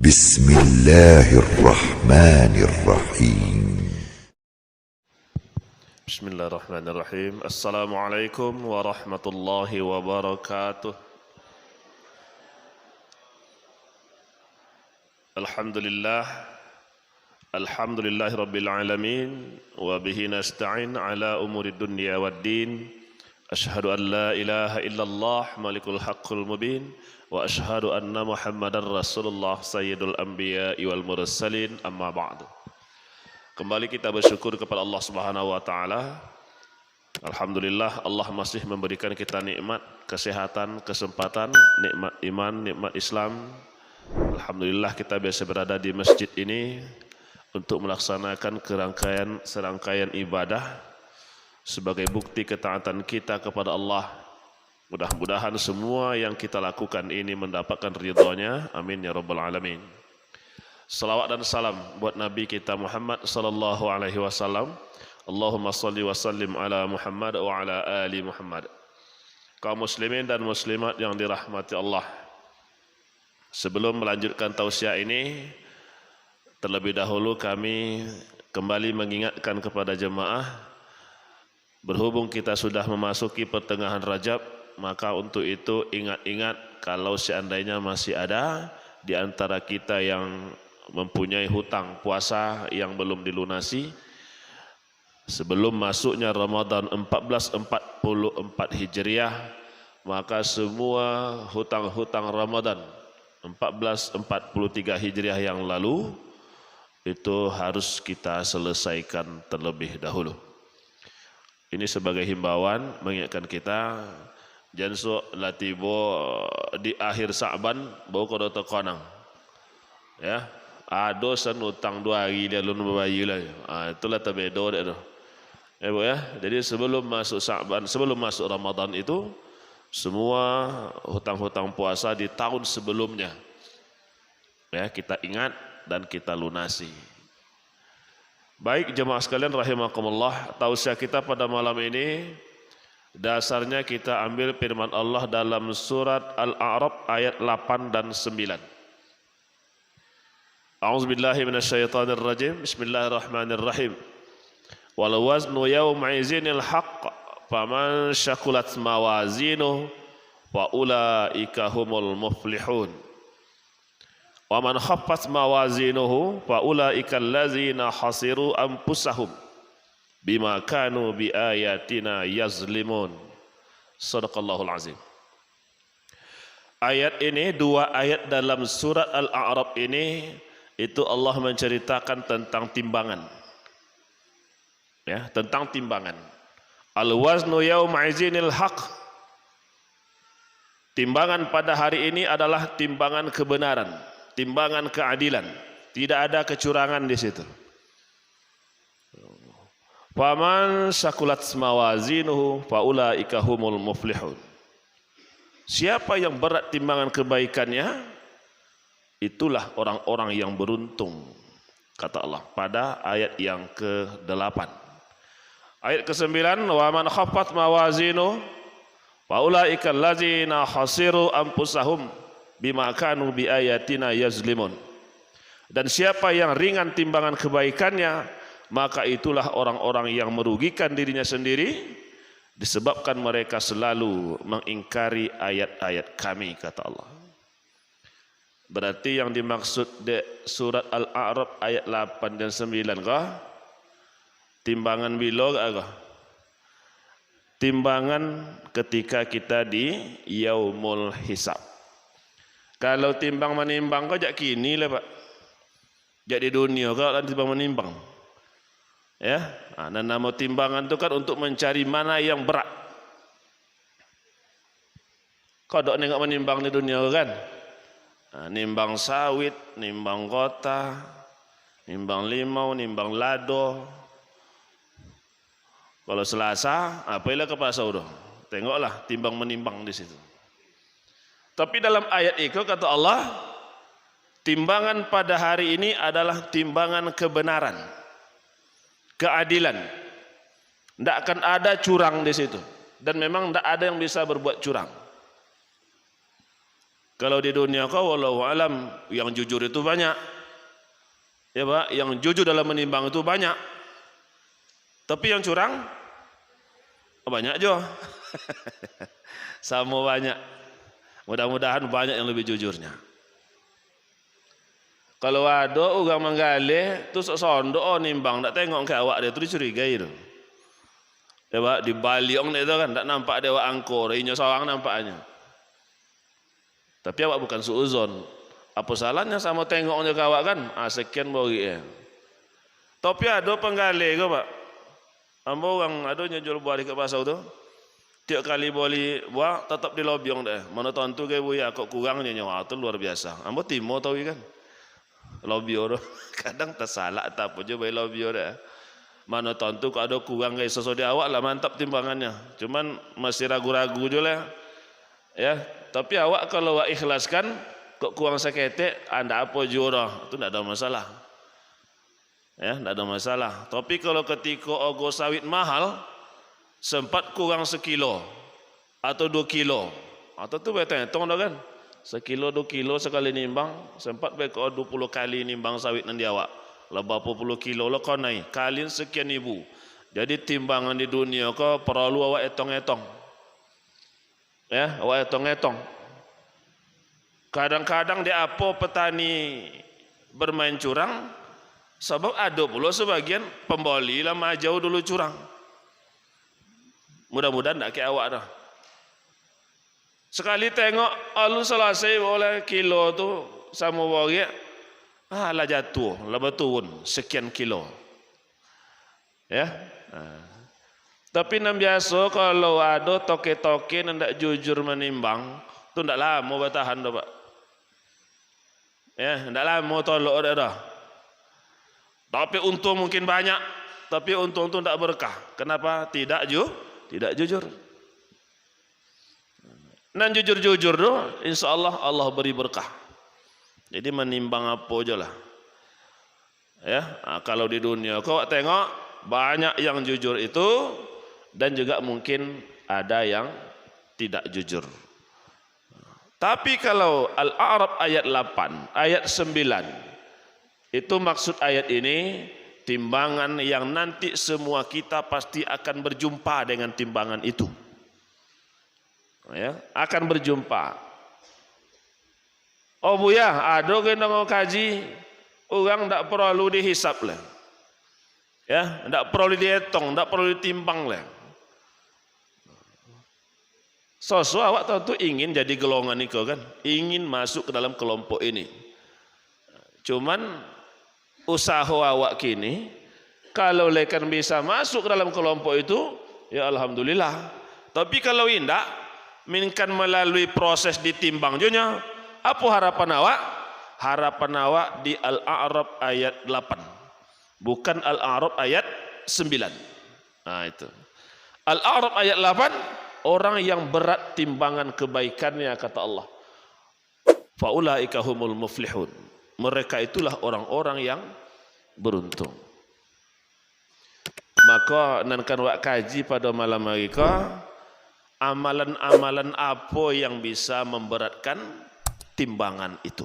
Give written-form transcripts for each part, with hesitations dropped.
بسم الله الرحمن الرحيم. بسم الله الرحمن الرحيم. السلام عليكم ورحمة الله وبركاته. الحمد لله رب العالمين وبه نستعين على أمور الدنيا والدين. أشهد أن لا إله إلا الله مالك الحق المبين وأشهد أن محمدا رسول الله سيد الأنبياء والمرسلين أما بعد. Kembali kita bersyukur kepada Allah Subhanahu wa taala. Alhamdulillah Allah masih memberikan kita nikmat kesehatan, kesempatan, nikmat iman, nikmat Islam. Alhamdulillah kita biasa berada di masjid ini untuk melaksanakan serangkaian ibadah sebagai bukti ketaatan kita kepada Allah. Mudah-mudahan semua yang kita lakukan ini mendapatkan ridhonya. Amin ya rabbal alamin. Salawat dan salam buat Nabi kita Muhammad sallallahu alaihi wasallam. Allahumma salli wa sallim ala Muhammad wa ala ali Muhammad. Kaum muslimin dan muslimat yang dirahmati Allah. Sebelum melanjutkan tausiah ini, terlebih dahulu kami kembali mengingatkan kepada jemaah, berhubung kita sudah memasuki pertengahan Rajab, maka untuk itu ingat-ingat kalau seandainya masih ada di antara kita yang mempunyai hutang puasa yang belum dilunasi sebelum masuknya Ramadan 1444 Hijriah, maka semua hutang-hutang Ramadan 1443 Hijriah yang lalu itu harus kita selesaikan terlebih dahulu. Ini sebagai himbauan mengingatkan kita, jangan so latibo di akhir Sa'ban bau kodo tekonang. Ya, dosan utang 2 hari dia lun bayi lah. Itulah tabedo dia tu. Bu ya. Jadi sebelum masuk Sa'ban, sebelum masuk Ramadan itu semua hutang-hutang puasa di tahun sebelumnya ya kita ingat dan kita lunasi. Baik jemaah sekalian rahimakumullah, tausiah kita pada malam ini dasarnya kita ambil firman Allah dalam surat Al-A'raf ayat 8 dan 9. A'udzubillahi minasyaitonir rajim. Bismillahirrahmanirrahim. Wal waznu yawma izinil haqq faman syakulat mawazinuhu fa ulaika humul muflihun. Wa man khaffat mawazinuhu fa ulaika allazina khasiru anfusahum bima kanu bi ayatina yazlimun. Shadaqallahul azim. Ayat ini, dua ayat dalam surat Al-A'raf ini, itu Allah menceritakan tentang timbangan. Ya, tentang timbangan. Al-waznu yawma izinil haq. Timbangan pada hari ini adalah timbangan kebenaran, timbangan keadilan. Tidak ada kecurangan di situ. Faman sakulat mawazinuhu faulaika humul muflihun. Siapa yang berat timbangan kebaikannya, itulah orang-orang yang beruntung, kata Allah pada ayat yang ke-8. Ayat ke-9, wa man khaffat mawazinuhu faulaika allazina khasiru anfusahum bima kanu biayatina yazlimun. Dan siapa yang ringan timbangan kebaikannya, maka itulah orang-orang yang merugikan dirinya sendiri disebabkan mereka selalu mengingkari ayat-ayat kami, kata Allah. Berarti yang dimaksud di surat Al-A'raf ayat 8 dan 9 kah? Timbangan bila kah? Timbangan ketika kita di yaumul hisab. Kalau timbang menimbang kau jak kini lah Pak. Jak di dunia kau kan timbang menimbang. Ya, dan nama timbangan itu kan untuk mencari mana yang berat. Kau dok nengok menimbang di dunia kan? Nimbang sawit, nimbang kota, nimbang limau, nimbang lado. Kalau Selasa, apalah ke pasar udah. Tengoklah timbang menimbang di situ. Tapi dalam ayat itu kata Allah, timbangan pada hari ini adalah timbangan kebenaran, keadilan. Tidak akan ada curang di situ. Dan memang tidak ada yang bisa berbuat curang. Kalau di dunia kau wallahu alam yang jujur itu banyak. Ya Pak, yang jujur dalam menimbang itu banyak. Tapi yang curang banyak juga. Sama banyak. Mudah-mudahan banyak yang lebih jujurnya. Kalau ada orang menggali tu sondok nimbang tak tengok ke awak dia tu dicurigai tu. Ya Pak, di Bali orang itu kan tak nampak dia awak angkor, inya sawang nampaknya. Tapi awak bukan suuzon. Apa salahnya sama tengoknya ke awak kan? Sekian bagi ya. Tapi ada penggali ke Pak. Ambo orang ada jual buah di pasar tu. Tiap kali beli buah tetap di lobiong dah. Mana tentu ke buaya kok kurangnya nyawa tu luar biasa. Ambo timo tahu kan. Lobio tu kadang tersalah tak apa je beli lobio dah. Mana tentu kok ada kurang ke sesuatu awak lah mantap timbangannya. Cuman masih ragu-ragu je lah. Ya, tapi awak kalau awak ikhlaskan kok kurang seketek anda apa jura itu tidak ada masalah. Ya, tidak ada masalah. Tapi kalau ketika ogo sawit mahal sempat kurang sekilo atau 2 kilo atau tu betul hitung dah kan, sekilo 2 kilo sekali nimbang sempat baik 20 kali nimbang sawit nanti awak lah berapa puluh kilo lah kau naik kalian sekian ribu. Jadi timbangan di dunia kau perlu awak etong-etong. Ya, awak etong-etong. Kadang-kadang di apa petani bermain curang, sebab ada pula sebagian pembeli lah majau dulu curang. Mudah-mudahan tak kayak awak dah. Sekali tengok alun selesai oleh kilo tu sama waria, lah jatuh, lah berturun sekian kilo. Ya. Tapi nam biasa kalau ada toke-toke ndak jujur menimbang, tu ndak lama bertahan dah Pak. Ya, ndak lama tolok dah. Tapi untung mungkin banyak, tapi untung tu ndak berkah. Kenapa? Tidak jujur. Dan jujur-jujur tu, insya-Allah Allah beri berkah. Jadi menimbang apa je lah. Ya, kalau di dunia kau tengok banyak yang jujur itu dan juga mungkin ada yang tidak jujur. Tapi kalau Al-A'raf ayat 8, ayat 9 itu maksud ayat ini timbangan yang nanti semua kita pasti akan berjumpa dengan timbangan itu. Ya, akan berjumpa. Oh buya, ada gendong kaji, orang tak perlu dihisap lah. Ya, tak perlu dihitung, tak perlu ditimbang lah. Awak tahu tu ingin jadi golongan itu kan, ingin masuk ke dalam kelompok ini. Cuman usaha awak kini, kalau lekan bisa masuk ke dalam kelompok itu, ya alhamdulillah. Tapi kalau tidak, minkan melalui proses ditimbang juga. Apa harapan awak? Harapan awak di Al-A'raf ayat 8. Bukan Al-A'raf ayat 9. Nah itu. Al-A'raf ayat 8, orang yang berat timbangan kebaikannya kata Allah. Faulaika humul muflihun. Mereka itulah orang-orang yang beruntung. Maka nankan wak kaji pada malam hari ke, amalan-amalan apa yang bisa memberatkan timbangan itu.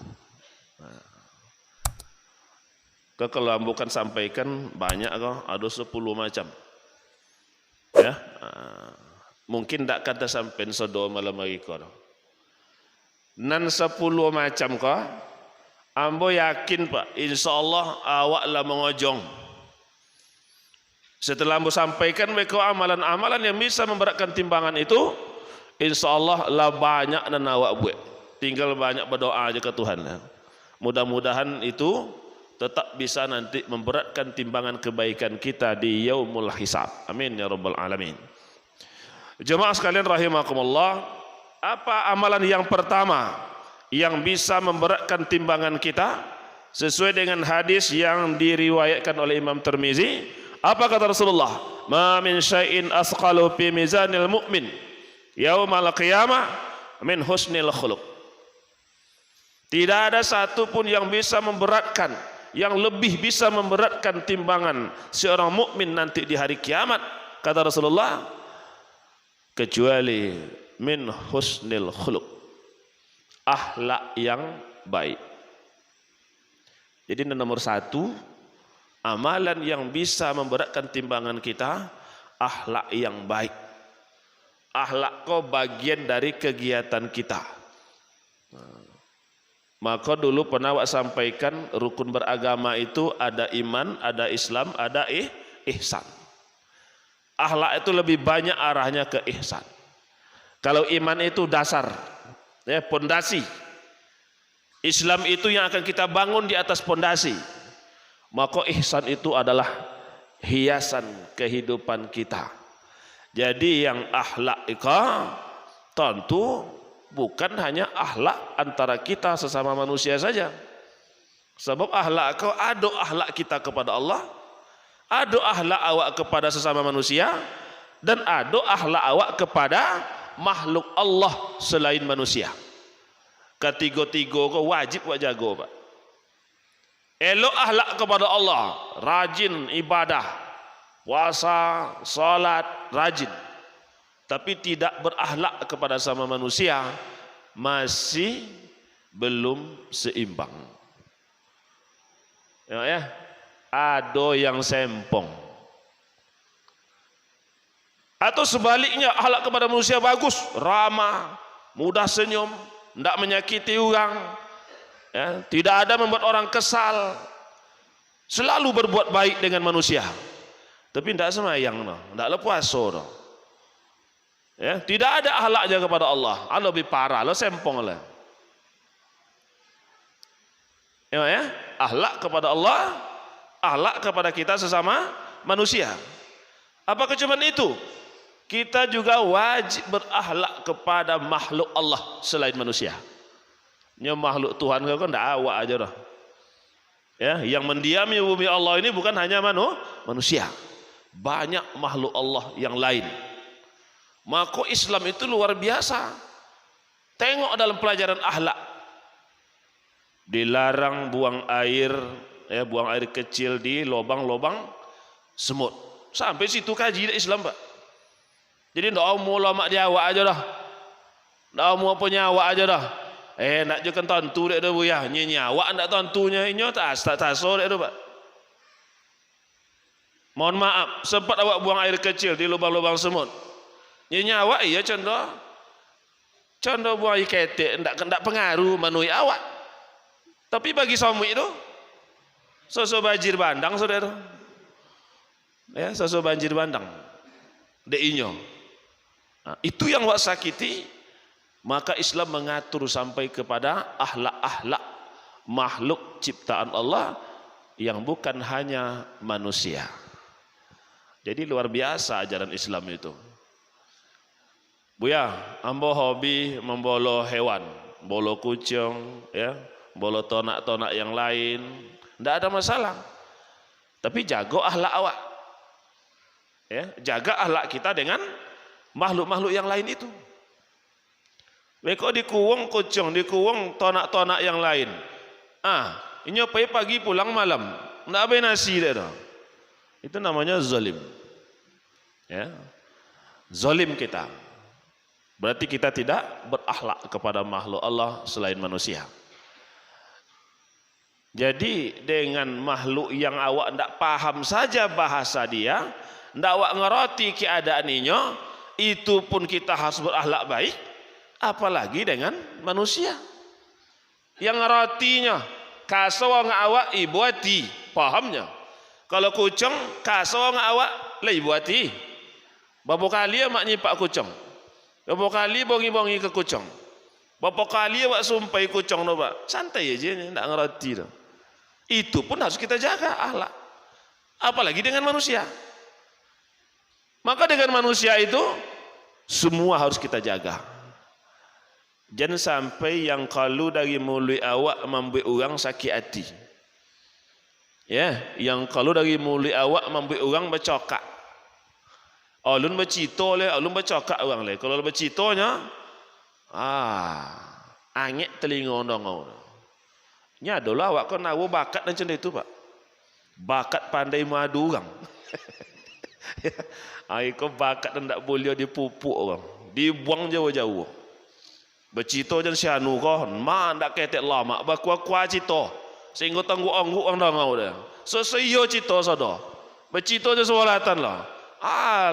Kalau bukan sampaikan banyak kok, ada 10 macam. Ya, mungkin tak kata sampai sedo malam hari kau. Nan 10 macam kau, ambo yakin Pak, insya Allah awak lah mengojong. Setelah ambo sampaikan mereka amalan-amalan yang bisa memberatkan timbangan itu, insya Allah lah banyak dan awak buat. Tinggal banyak berdoa aja ke Tuhan. Mudah-mudahan itu tetap bisa nanti memberatkan timbangan kebaikan kita di yaumul hisab. Amin ya rabbal alamin. Jemaah sekalian rahimakumullah, apa amalan yang pertama yang bisa memberatkan timbangan kita sesuai dengan hadis yang diriwayatkan oleh Imam Tirmizi? Apa kata Rasulullah? Ma min syai'in asqalu fi mizanil mu'min yaumal qiyamah min husnil khuluq. Tidak ada satu pun yang bisa memberatkan, yang lebih bisa memberatkan timbangan seorang mukmin nanti di hari kiamat, kata Rasulullah, kecuali min husnil khuluq. akhlak yang baik. Jadi nomor satu, amalan yang bisa memberatkan timbangan kita, akhlak yang baik. Akhlak kau bagian dari kegiatan kita. Maka dulu pernah wak sampaikan rukun beragama itu ada iman, ada Islam, ada ihsan. Akhlak itu lebih banyak arahnya ke ihsan. Kalau iman itu dasar, ya, pondasi. Islam itu yang akan kita bangun di atas pondasi. Maka ihsan itu adalah hiasan kehidupan kita. Jadi yang akhlak itu tentu bukan hanya akhlak antara kita sesama manusia saja. Sebab akhlak kau ada akhlak kita kepada Allah, ada akhlak awak kepada sesama manusia, dan ada akhlak awak kepada makhluk Allah selain manusia. Ketiga-tiga kau wajib buat jaga, Pak. Elok akhlak kepada Allah, rajin ibadah, puasa, salat, rajin. Tapi tidak berakhlak kepada sama manusia, masih belum seimbang. Ya, ada yang sempong. Atau sebaliknya, akhlak kepada manusia bagus, ramah, mudah senyum, tidak menyakiti orang, ya, tidak ada membuat orang kesal, selalu berbuat baik dengan manusia. Tapi tidak semayang, tidak puasa, ya, tidak ada akhlaknya kepada Allah. Lebih parah, sempong lah. Ya, akhlak kepada Allah, akhlak kepada kita sesama manusia. Apakah cuma itu? Kita juga wajib berakhlak kepada makhluk Allah selain manusia. Nya makhluk Tuhan kau kan tidak awak aja dah. Ya, yang mendiami bumi Allah ini bukan hanya manusia, banyak makhluk Allah yang lain. Maka Islam itu luar biasa. Tengok dalam pelajaran akhlak, dilarang buang air, ya, buang air kecil di lubang-lubang semut. Sampai situ kaji Islam, Pak. Jadi tidak mau lama dia awak aja dah, tidak mau punya awak aja dah. Nak je kan tentu dek dah buya, nyawa ndak tentunya inyo tak taso dek dah, Pak. Mohon maaf, sempat awak buang air kecil di lubang-lubang semut. Nyawa iya condo buang air ketek ndak pengaruh manui awak. Tapi bagi suami itu soso banjir bandang saudara. Ya, soso banjir bandang. Dek inyo. Nah, itu yang wak sakiti. Maka Islam mengatur sampai kepada akhlak-akhlak makhluk ciptaan Allah yang bukan hanya manusia. Jadi luar biasa ajaran Islam itu. Buya, ambo hobi membolo hewan, bolo kucing, ya, bolo tonak-tonak yang lain, tidak ada masalah. Tapi jaga akhlak awak, ya, jaga akhlak kita dengan makhluk-makhluk yang lain itu. Mereka dikuwang kucing, dikuwang tonak-tonak yang lain. Ini pagi pulang malam, tidak ada nasi dia. Itu namanya zalim. Ya, zalim kita. Berarti kita tidak berakhlak kepada makhluk Allah selain manusia. Jadi dengan makhluk yang awak tidak paham saja bahasa dia, tidak awak ngerti keadaannya, itu pun kita harus berakhlak baik. Apalagi dengan manusia yang ngertinya kasau ngawak ibuati pahamnya. Kalau kucing kasau ngawak lah ibuati. Berapa kali mak nyipak kucing, berapa kali bongi-bongi ke kucing, berapa kali awak sumpai kucing no, Pak. Santai aja, tidak ngerti. Itu pun harus kita jaga akhlak. Apalagi dengan manusia. Maka dengan manusia itu semua harus kita jaga. Jangan sampai yang kalau dari mulut awak membuat orang sakit hati. Ya, yang kalau dari mulut awak membuat orang bercakap. Alun bercita le, alun bercakap orang le. Kalau bercitanya, angin telinga orang. Nya adalah awak kan nawa bakat macam itu, Pak. Bakat pandai madu orang. Ai kau bakat dan tak boleh dipupuk orang. Dibuang jauh-jauh. Bercito jan sianu ko, ma ndak ketek lama, bakwa cito. Sehingga tanggu-anggu ang dangau dia. So iyo cito sodo. Bercito jan sewalatan lah.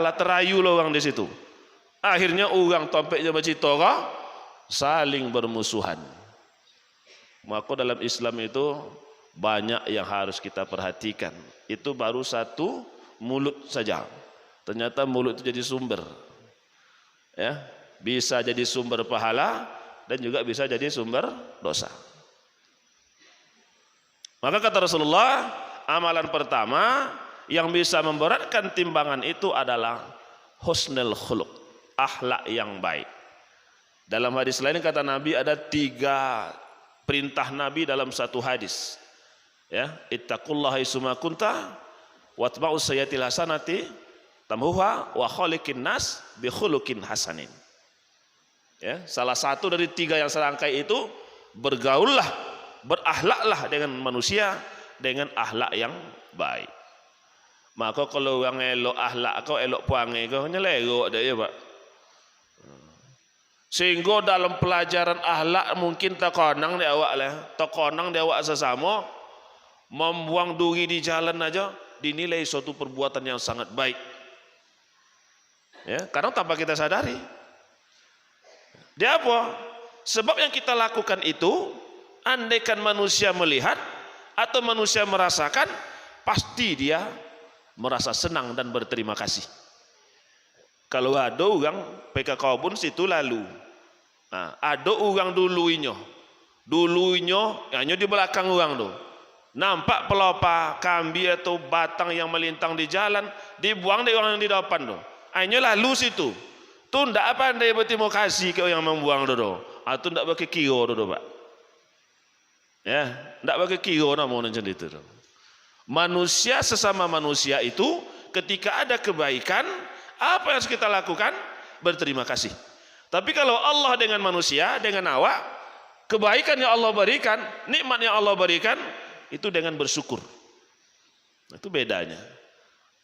Lah terayu lah orang di situ. Akhirnya orang tompeknya bercito ko, saling bermusuhan. Maka dalam Islam itu banyak yang harus kita perhatikan. Itu baru satu mulut saja. Ternyata mulut itu jadi sumber. Ya, bisa jadi sumber pahala dan juga bisa jadi sumber dosa. Maka kata Rasulullah, amalan pertama yang bisa memberatkan timbangan itu adalah husnul khuluq, akhlak yang baik. Dalam hadis lain kata Nabi ada 3 perintah Nabi dalam satu hadis. Ya, ittaqullaha haitsuma kunta watba'us sayyi'atil hasanati tamhuha wa khaliqin nas bi khuluqin hasanin. Ya, salah satu dari 3 yang serangkai itu, bergaullah, berakhlaklah dengan manusia dengan akhlak yang baik. Maka kalau orang elok akhlak kau, elok perangai kau, nyelego dah ya Pak. Sehingga dalam pelajaran akhlak mungkin terkonang di awak lah, terkonang di awak sesama, membuang duri di jalan aja dinilai suatu perbuatan yang sangat baik. Ya, karena tanpa kita sadari. Dia apa? Sebab yang kita lakukan itu, andaikan manusia melihat atau manusia merasakan, pasti dia merasa senang dan berterima kasih. Kalau ada orang PKK pun situ lalu. Nah, ada orang dulunya hanya di belakang orang tu. Nampak pelopa, kambi atau batang yang melintang di jalan, dibuang dari orang yang di depan tu. Hanya lalu situ. Tu ndak apa anda berterima kasih ke yang membuang tu. Atau ndak pakai kira tu Pak. Ya, ndak pakai kira nama macam itu. Manusia sesama manusia itu ketika ada kebaikan, apa yang harus kita lakukan? Berterima kasih. Tapi kalau Allah dengan manusia, dengan awak, kebaikan yang Allah berikan, nikmat yang Allah berikan, itu dengan bersyukur. Itu bedanya.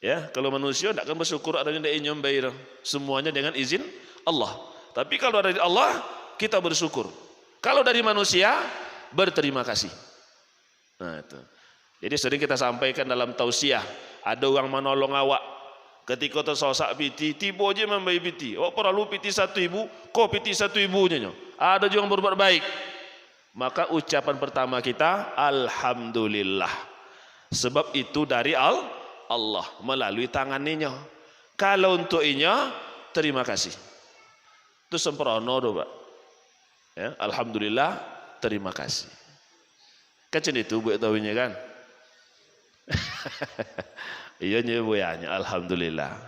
Ya, kalau manusia tidak akan bersyukur adanya dari nyombai, semuanya dengan izin Allah. Tapi kalau dari Allah, kita bersyukur. Kalau dari manusia, berterima kasih. Nah itu. Jadi sering kita sampaikan dalam tausiah, ada orang menolong awak ketika tersosak piti, tiba aja membayi piti. Awak perlu piti 1.000, kau piti 1.000 nya. Ada juga yang berbuat baik. Maka ucapan pertama kita, alhamdulillah. Sebab itu dari Allah melalui tangannya. Kalau untuk inya, terima kasih. Itu sempurna do Pak. Ya, alhamdulillah, terima kasih. Kecil itu buat tahunya kan? Iya nyebuyanya alhamdulillah.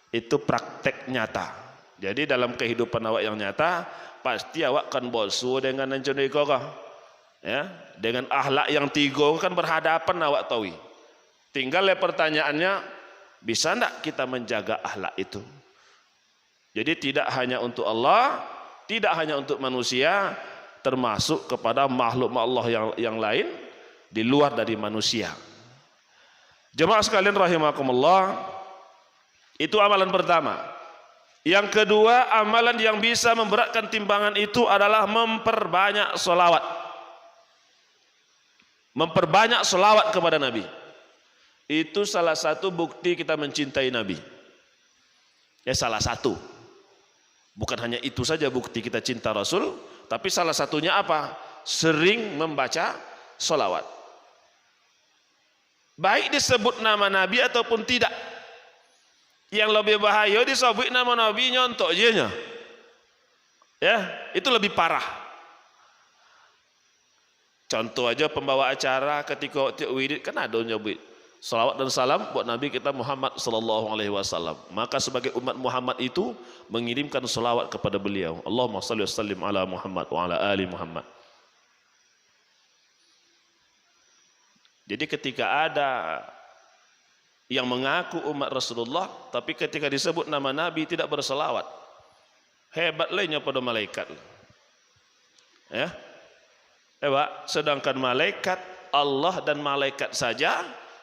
Itu praktek nyata. Jadi dalam kehidupan awak yang nyata, pasti awak kan bosu dengan anjone kau. Ya, dengan akhlak yang 3 kan berhadapan awak tahu. Tinggal pertanyaannya, bisa enggak kita menjaga akhlak itu? Jadi tidak hanya untuk Allah, tidak hanya untuk manusia, termasuk kepada makhluk Allah yang lain di luar dari manusia. Jemaah sekalian rahimakumullah, itu amalan pertama. Yang kedua, amalan yang bisa memberatkan timbangan itu adalah memperbanyak sholawat. Memperbanyak sholawat kepada Nabi. Itu salah satu bukti kita mencintai Nabi. Ya salah satu. Bukan hanya itu saja bukti kita cinta Rasul, tapi salah satunya apa? Sering membaca sholawat. Baik disebut nama Nabi ataupun tidak. Yang lebih bahaya disebut nama Nabi nyontok je nya. Ya, itu lebih parah. Contoh aja pembawa acara ketika wirid kan ada nyebut salawat dan salam buat Nabi kita Muhammad sallallahu alaihi wasallam. Maka sebagai umat Muhammad itu mengirimkan salawat kepada beliau. Allahumma shalli wa sallim ala Muhammad wa ala ali Muhammad. Jadi ketika ada yang mengaku umat Rasulullah, tapi ketika disebut nama Nabi tidak berselawat, hebat lainnya pada malaikat. Ya, hebat. Sedangkan malaikat Allah dan malaikat saja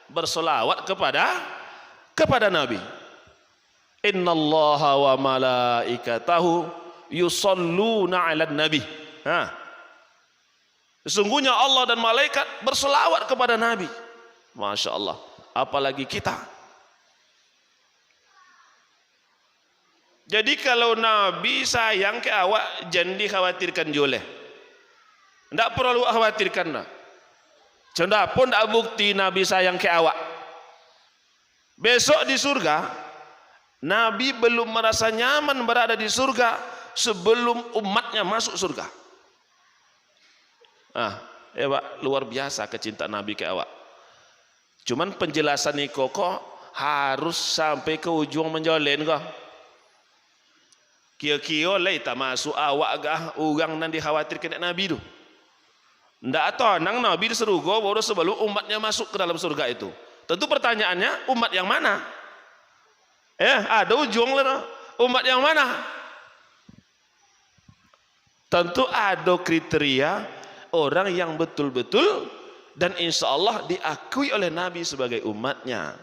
berselawat kepada Nabi. Innallaha wa malaikatahu yusalluna 'alan nabi. Sesungguhnya Allah dan malaikat berselawat kepada Nabi. Masya Allah. Apalagi kita. Jadi kalau Nabi sayang ke awak, jangan dikhawatirkan joleh. Tidak perlu khawatirkan dah. Canda pun tak bukti Nabi sayang ke awak. Besok di surga, Nabi belum merasa nyaman berada di surga sebelum umatnya masuk surga. Pak, luar biasa kecintaan Nabi ke awak. Cuman penjelasan ni kok harus sampai ke ujung menjolen kok. Kira-kira lah tak masuk awak agak orang nan dikhawatirkan Nabi tu. Ndak tahu nang Nabi di surga baru sebelum umatnya masuk ke dalam surga itu. Tentu pertanyaannya umat yang mana? Ada ujung lah. Umat yang mana? Tentu ada kriteria orang yang betul-betul dan insya Allah diakui oleh Nabi sebagai umatnya.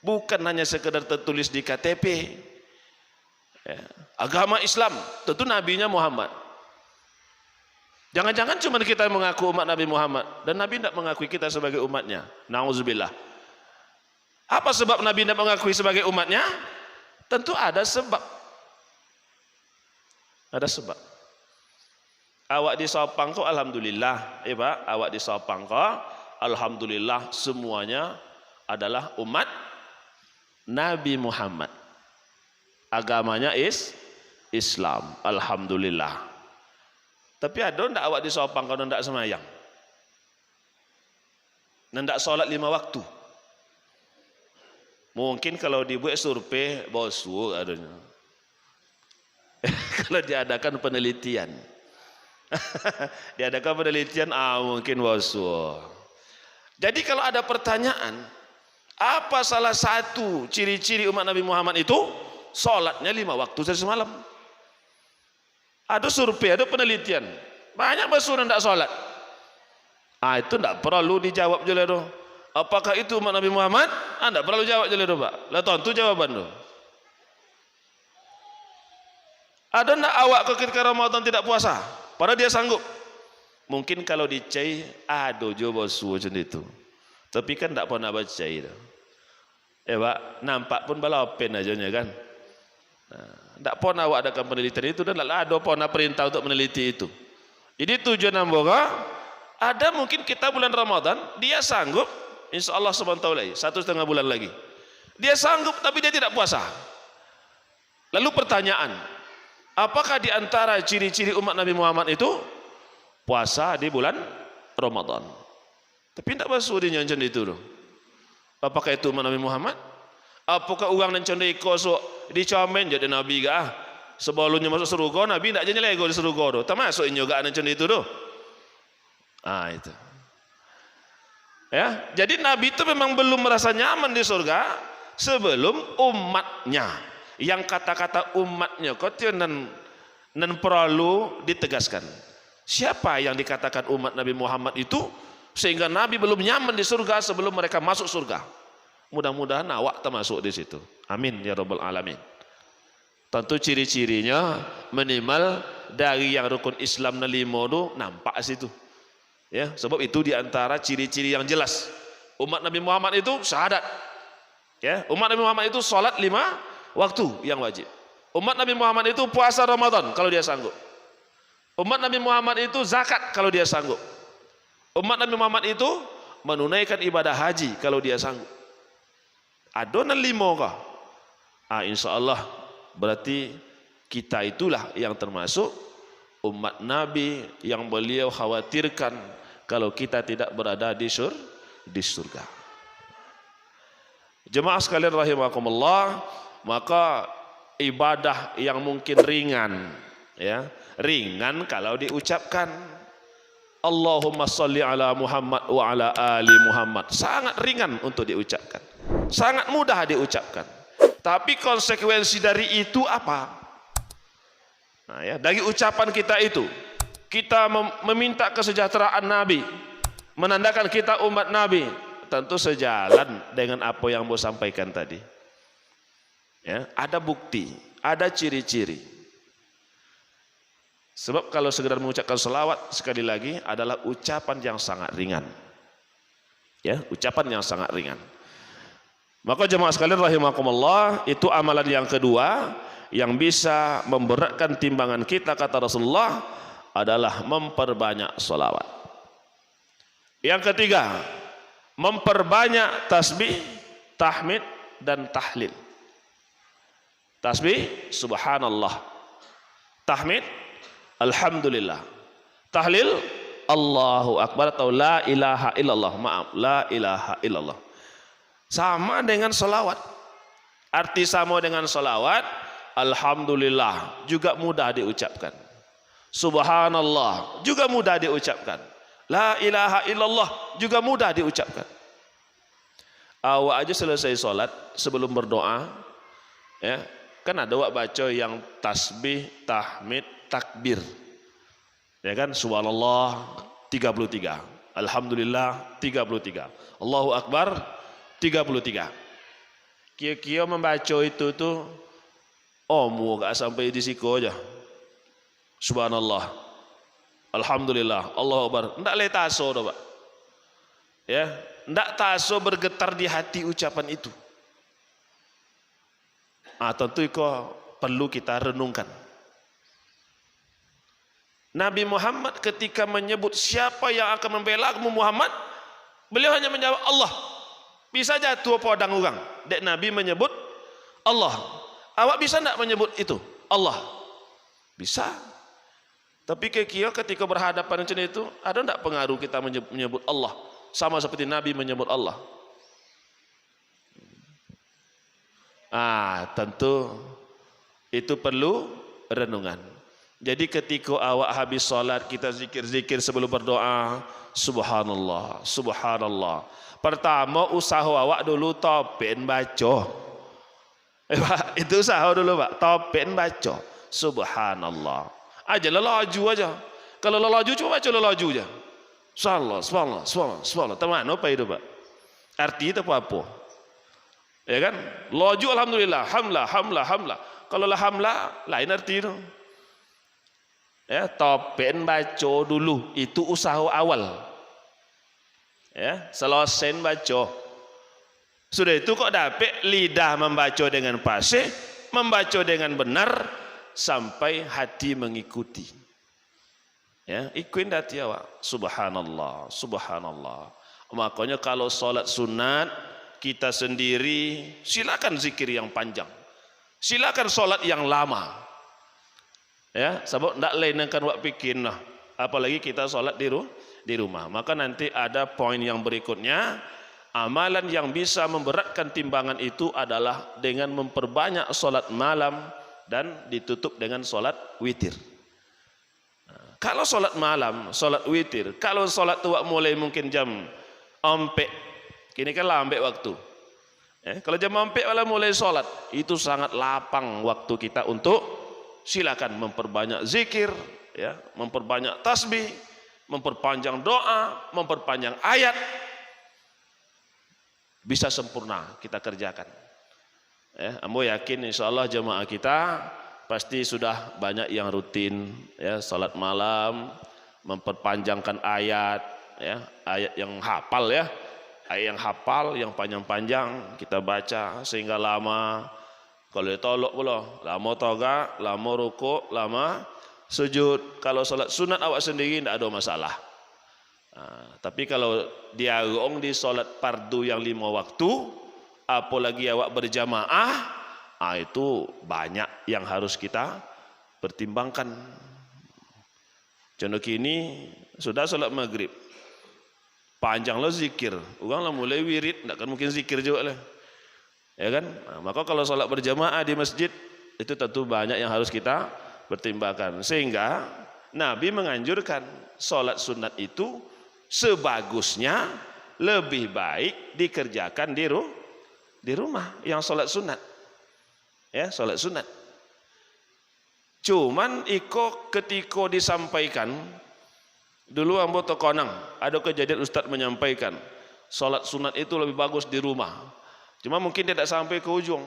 Bukan hanya sekedar tertulis di KTP. Agama Islam, tentu nabinya Muhammad. Jangan-jangan cuma kita mengaku umat Nabi Muhammad dan Nabi tidak mengakui kita sebagai umatnya. Nauzubillah. Apa sebab Nabi tidak mengakui sebagai umatnya? Tentu ada sebab. Ada sebab. Awak disopang kok alhamdulillah, Pak. Awak disopang kok alhamdulillah semuanya adalah umat Nabi Muhammad. Agamanya Islam, alhamdulillah. Tapi ada ndak awak disopang kalau ndak semayang? Ndak solat 5 waktu? Mungkin kalau dibuat survei bosu adanya. Kalau diadakan penelitian. Diadakan penelitian mungkin bosu. Jadi kalau ada pertanyaan, apa salah satu ciri-ciri umat Nabi Muhammad itu? Salatnya 5 waktu sehari semalam. Ada survei, ada penelitian. Banyak besar yang tidak salat. Itu tidak perlu dijawab je lah. Apakah itu umat Nabi Muhammad? Tidak perlu jawab je lah Pak. Lah tentu jawaban tu. Ada tidak awak ketika Ramadan tidak puasa? Padahal dia sanggup. Mungkin kalau dicai ada je bosu macam itu. Tapi kan tidak pernah baca itu. Pak, nampak pun balapen aja kan. Tak pernah awak adakan penelitian itu dan tak ada pernah perintah untuk meneliti itu. Jadi tujuan amboga ada mungkin kita bulan Ramadan dia sanggup insyaallah subhanahu lagi 1,5 bulan lagi. Dia sanggup tapi dia tidak puasa. Lalu pertanyaan, apakah di antara ciri-ciri umat Nabi Muhammad itu puasa di bulan Ramadan? Tapi tidak basuh dia macam itu tu. Apakah itu umat Nabi Muhammad? Apakah orang yang condai kosok dicamen jadi Nabi gak? Sebelumnya masuk surga Nabi tidak jadi lego di surga tu. Tak masuk juga yang condai itu tu. Itu. Ya, jadi Nabi itu memang belum merasa nyaman di surga sebelum umatnya. Yang kata-kata umatnya kau nan perlu ditegaskan. Siapa yang dikatakan umat Nabi Muhammad itu sehingga Nabi belum nyaman di surga sebelum mereka masuk surga? Mudah-mudahan awak termasuk di situ. Amin ya rabbal alamin. Tentu ciri-cirinya minimal dari yang rukun Islam na 5 tu nampak situ. Ya, sebab itu di antara ciri-ciri yang jelas. Umat Nabi Muhammad itu syahadat. Ya, umat Nabi Muhammad itu salat 5 waktu yang wajib. Umat Nabi Muhammad itu puasa Ramadan kalau dia sanggup. Umat Nabi Muhammad itu zakat kalau dia sanggup. Umat Nabi Muhammad itu menunaikan ibadah haji kalau dia sanggup. Ada 5 kah? InsyaAllah berarti kita itulah yang termasuk umat Nabi yang beliau khawatirkan kalau kita tidak berada di surga. Jemaah sekalian rahimakumullah, maka ibadah yang mungkin ringan, ya, ringan kalau diucapkan Allahumma salli ala Muhammad wa ala ali Muhammad, sangat ringan untuk diucapkan, sangat mudah diucapkan. Tapi konsekuensi dari itu apa? Nah, ya, dari ucapan kita itu, kita meminta kesejahteraan Nabi, menandakan kita umat Nabi, tentu sejalan dengan apa yang mau sampaikan tadi. Ya, ada bukti, ada ciri-ciri. Sebab kalau sekedar mengucapkan selawat sekali lagi adalah ucapan yang sangat ringan. Ya, ucapan yang sangat ringan. Maka jemaah sekalian rahimakumullah, itu amalan yang kedua yang bisa memberatkan timbangan kita kata Rasulullah adalah memperbanyak selawat. Yang ketiga, memperbanyak tasbih, tahmid dan tahlil. Tasbih subhanallah, tahmid alhamdulillah, tahlil Allahu akbar atau la ilaha illallah, maaf, la ilaha illallah. Sama dengan selawat. Arti sama dengan selawat, alhamdulillah juga mudah diucapkan. Subhanallah juga mudah diucapkan. La ilaha illallah juga mudah diucapkan. Awak aja selesai solat sebelum berdoa, ya, kan ada awak baca yang tasbih, tahmid, takbir, ya kan, subhanallah 33, alhamdulillah 33, Allahu akbar 33. Kira-kira membaca itu tuh gak sampai di siku aja. Subhanallah, alhamdulillah, Allahu akbar, ndak le taso dah, Pak. Ya, ndak taso bergetar di hati ucapan itu. Tentu itu perlu kita renungkan. Nabi Muhammad ketika menyebut siapa yang akan membela kamu Muhammad, beliau hanya menjawab Allah. Bisa jatuh podang orang. Dek Nabi menyebut Allah. Awak bisa tidak menyebut itu Allah? Bisa. Tapi kira-kira ketika berhadapan macam itu, ada tidak pengaruh kita menyebut Allah? Sama seperti Nabi menyebut Allah. Tentu itu perlu renungan. Jadi ketika awak habis solat, kita zikir-zikir sebelum berdoa, subhanallah, subhanallah. Pertama usaha awak dulu topen baca. Pak, itu usaha dulu Pak, topen baca, subhanallah. Aja lelaju aja. Kalau lelaju cuma baca lelaju aja. Subhanallah, subhanallah, subhanallah, subhanallah. Teman apa itu Pak? Arti itu apa? Ya kan? Laju alhamdulillah, hamlah, hamlah, hamlah. Kalau lah hamlah, lain arti itu. Ya, topen baca dulu, itu usaha awal. Ya, selesai baca. Sudah itu kok dapat lidah membaca dengan fasih, membaca dengan benar sampai hati mengikuti. Ya, ikutin hati awak. Subhanallah, subhanallah. Makanya kalau salat sunat kita sendiri, silakan zikir yang panjang. Silakan salat yang lama. Ya, sebab ndak lain kan wak bikin lah. Apalagi kita sholat di rumah. Maka nanti ada poin yang berikutnya. Amalan yang bisa memberatkan timbangan itu adalah dengan memperbanyak sholat malam dan ditutup dengan sholat witir. Kalau sholat malam, sholat witir, kalau sholat tu mulai mungkin jam 4, kini kan lambat waktu. Kalau jam 4 malah mulai sholat, itu sangat lapang waktu kita untuk silakan memperbanyak zikir, ya, memperbanyak tasbih, memperpanjang doa, memperpanjang ayat, bisa sempurna kita kerjakan. Ya, ambo yakin insyaallah jemaah kita pasti sudah banyak yang rutin, ya, salat malam, memperpanjangkan ayat, ya, ayat yang hafal, ya, ayat yang hafal, yang panjang-panjang kita baca sehingga lama. Kalau tolok pula, lama toga, lama rukuk, lama sujud. Kalau solat sunat awak sendiri tidak ada masalah. Tapi kalau diarong di solat fardu yang 5 waktu, apalagi awak berjamaah, itu banyak yang harus kita pertimbangkan. Contoh kini sudah solat maghrib, panjanglah zikir, orang lah mulai wirid, tidak kan mungkin zikir juga lah. Ya kan? Maka kalau sholat berjamaah di masjid itu tentu banyak yang harus kita pertimbangkan. Sehingga Nabi menganjurkan sholat sunat itu sebagusnya lebih baik dikerjakan di rumah yang sholat sunat. Ya, sholat sunat. Cuman ketika disampaikan dulu ambo tekonang, ada kejadian Ustaz menyampaikan sholat sunat itu lebih bagus di rumah. Cuma mungkin tidak sampai ke ujung.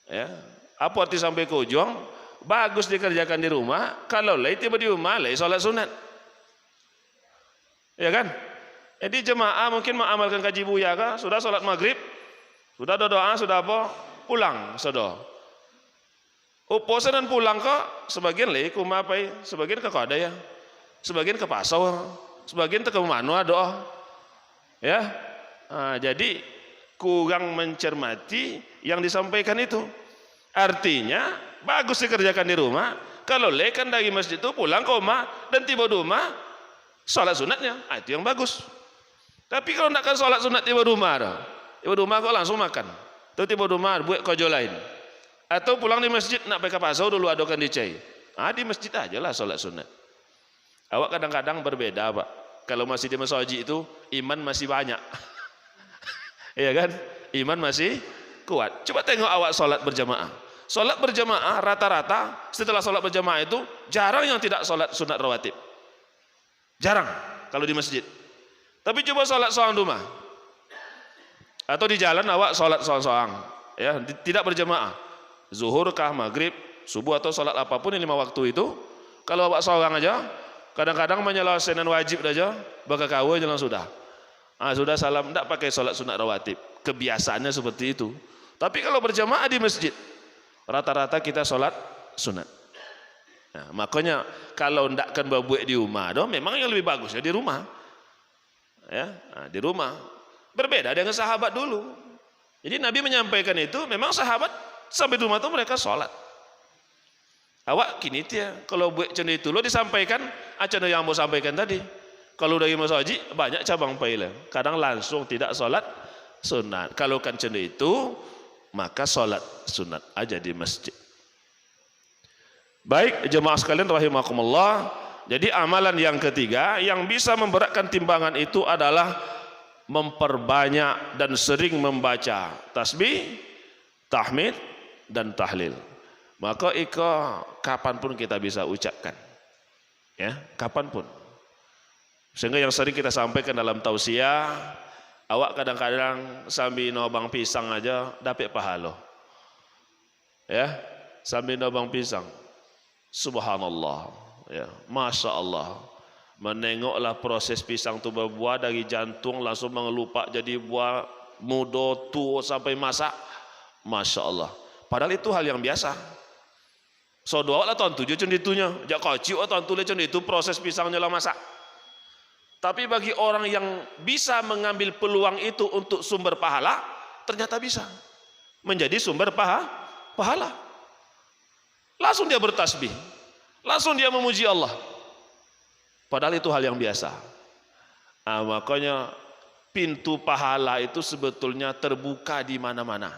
Ya. Apa arti sampai ke ujung? bagus dikerjakan di rumah. Kalau lay tiba di rumah, lay sholat sunat. Ya kan? Jadi jemaah mungkin mengamalkan kaji buya kah? Sudah sholat maghrib, sudah doa, sudah apa? Pulang, saudara. Puasa dan pulang kok, sebagian lay ke rumah apa? Sebagian ke kada ya, sebagian ke pasau, sebagian ke mana doa. Ya, jadi kurang mencermati yang disampaikan itu. Artinya bagus dikerjakan di rumah. Kalau lekan dari masjid itu pulang ke rumah dan tiba di rumah sholat sunatnya, itu yang bagus. Tapi kalau nak sholat sunat tiba di rumah, kok langsung makan. Atau tiba di rumah buat kojo lain. Atau pulang di masjid nak pakai pasau dulu adokan dicai. Di masjid aja lah sholat sunat. Awak kadang-kadang berbeda Pak. Kalau masih di masjid itu iman masih banyak. Iya kan? Iman masih kuat. Coba tengok awak sholat berjamaah. Sholat berjamaah rata-rata setelah sholat berjamaah itu jarang yang tidak sholat sunat rawatib. Jarang kalau di masjid. Tapi coba sholat soang rumah. Atau di jalan awak sholat soang-soang. Ya, tidak berjamaah. Zuhur kah, maghrib, subuh atau sholat apapun yang 5 waktu itu. Kalau awak seorang aja, kadang-kadang menyelesaikan wajib aja, bakal kawin jalan sudah. Sudah salam, tidak pakai sholat sunat rawatib. Kebiasaannya seperti itu. Tapi kalau berjamaah di masjid, rata-rata kita sholat sunat. Nah, makanya kalau tidak kan berbuat di rumah, memang yang lebih bagus ya di rumah. Ya, di rumah. Berbeda dengan sahabat dulu. Jadi Nabi menyampaikan itu, memang sahabat sampai di rumah itu mereka sholat. Awak kini dia, kalau buat cendera itu lo disampaikan, acan yang mau sampaikan tadi. Kalau dari masjid banyak cabang pailah. Kadang langsung tidak sholat sunat. Kalau kan cendera itu, maka sholat sunat aja di masjid. Baik jemaah sekalian rahimakumullah. Jadi amalan yang ketiga yang bisa memberatkan timbangan itu adalah memperbanyak dan sering membaca tasbih, tahmid dan tahlil. Maka kapanpun kita bisa ucapkan, ya kapanpun. Sehingga yang sering kita sampaikan dalam tausiah, awak kadang-kadang sambil nobang pisang aja dapat pahala. Ya, sambil nobang pisang. Subhanallah, ya, masya Allah. Menengoklah proses pisang itu berbuah dari jantung langsung mengelupak jadi buah muda tua sampai masak, masya Allah. Padahal itu hal yang biasa. So doa lah tahun 7 cenditunya, jak kacau tahun 7 cenditu proses pisangnya lah masak. Tapi bagi orang yang bisa mengambil peluang itu untuk sumber pahala, ternyata bisa menjadi sumber pahala. Langsung dia bertasbih, langsung dia memuji Allah. Padahal itu hal yang biasa. Makanya pintu pahala itu sebetulnya terbuka di mana-mana.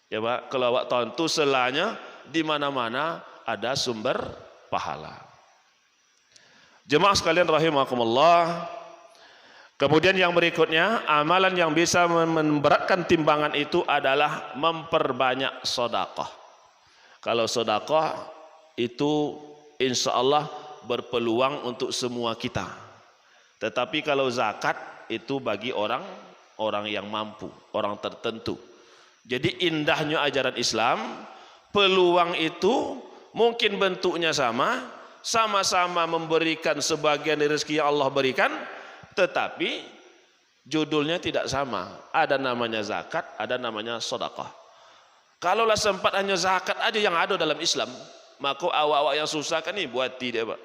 Ya Pak, kalau awak tahu itu selanya di mana-mana ada sumber pahala. Jemaah sekalian rahimakumullah. Kemudian yang berikutnya, amalan yang bisa memberatkan timbangan itu adalah memperbanyak sedekah. Kalau sedekah itu insya Allah berpeluang untuk semua kita. Tetapi kalau zakat itu bagi orang yang mampu, orang tertentu. Jadi indahnya ajaran Islam, peluang itu mungkin bentuknya sama-sama memberikan sebagian dari rezeki yang Allah berikan, tetapi judulnya tidak sama. Ada namanya zakat, ada namanya sedekah. Kalaulah sempat hanya zakat aja yang ada dalam Islam, maka awak-awak yang susah kan ini buat tidak Pak.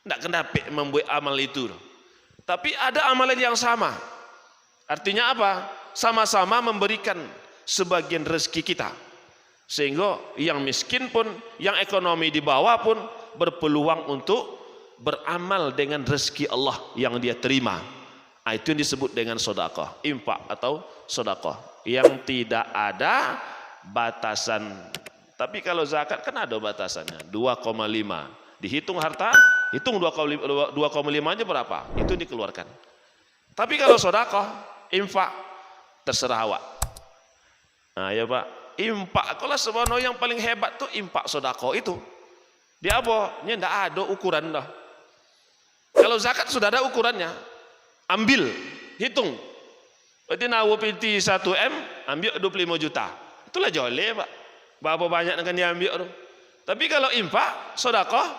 Tidak kenapa membuat amal itu. Tapi ada amalan yang sama. Artinya apa? Sama-sama memberikan sebagian rezeki kita. Sehingga yang miskin pun, yang ekonomi di bawah pun berpeluang untuk beramal dengan rezeki Allah yang dia terima. Itu yang disebut dengan sedekah, infak atau sedekah yang tidak ada batasan. Tapi kalau zakat kan ada batasannya, 2,5. Dihitung harta, hitung 2,5 aja berapa, itu dikeluarkan. Tapi kalau sedekah, infak, terserah awak. Ya Pak, infak kalau sebenarnya yang paling hebat tuh infak sedekah itu. Dia apa? Nya enggak ada ukuran dah. Kalau zakat sudah ada ukurannya. Ambil, hitung. Berarti nawa piti 1 M, ambil 25 juta. Itulah joleh Pak. Berapa banyak yang diambil tuh? Tapi kalau infak, sedekah,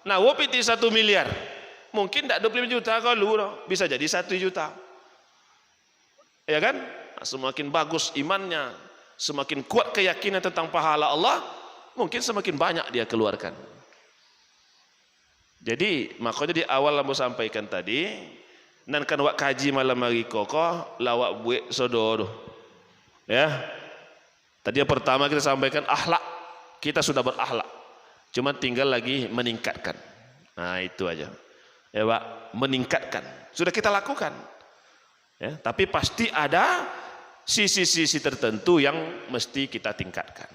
nah wopiti 1 miliar. Mungkin tidak 25 juta kalau bisa jadi 1 juta. Ya kan? Nah, semakin bagus imannya, semakin kuat keyakinan tentang pahala Allah, mungkin semakin banyak dia keluarkan. Jadi makanya di awal lampu sampaikan tadi, nan kan wak kaji malam hari kokoh lawak buek sodoro. Ya. Tadi yang pertama kita sampaikan akhlak, kita sudah berakhlak. Cuma tinggal lagi meningkatkan. Nah, itu aja. Ya, Pak, meningkatkan. Sudah kita lakukan. Ya, tapi pasti ada sisi-sisi tertentu yang mesti kita tingkatkan.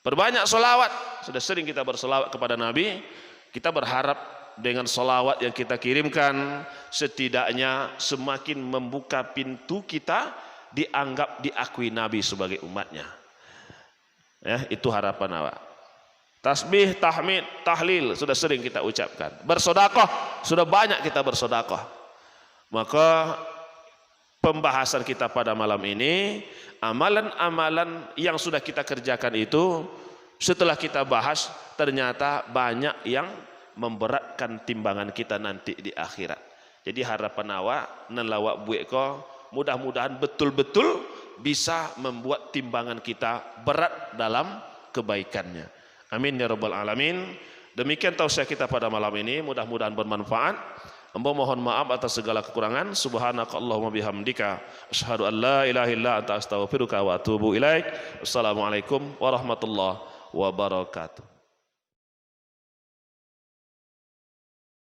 Perbanyak solawat. Sudah sering kita bersolawat kepada Nabi. Kita berharap dengan solawat yang kita kirimkan setidaknya semakin membuka pintu kita dianggap diakui Nabi sebagai umatnya. Ya, itu harapan awak. Tasbih, tahmid, tahlil sudah sering kita ucapkan. Bersedekah sudah banyak kita bersedekah. Maka pembahasan kita pada malam ini, amalan-amalan yang sudah kita kerjakan itu setelah kita bahas ternyata banyak yang memberatkan timbangan kita nanti di akhirat. Jadi harapan awak nan lawak buek ko mudah-mudahan betul-betul bisa membuat timbangan kita berat dalam kebaikannya. Amin ya rabbal alamin. Demikian tausiah kita pada malam ini, mudah-mudahan bermanfaat. Hamba mohon maaf atas segala kekurangan. Subhanakallahumma bihamdika asyhadu an la ilaha illa anta astaghfiruka wa atubu ilaik. Assalamualaikum warahmatullahi wabarakatuh.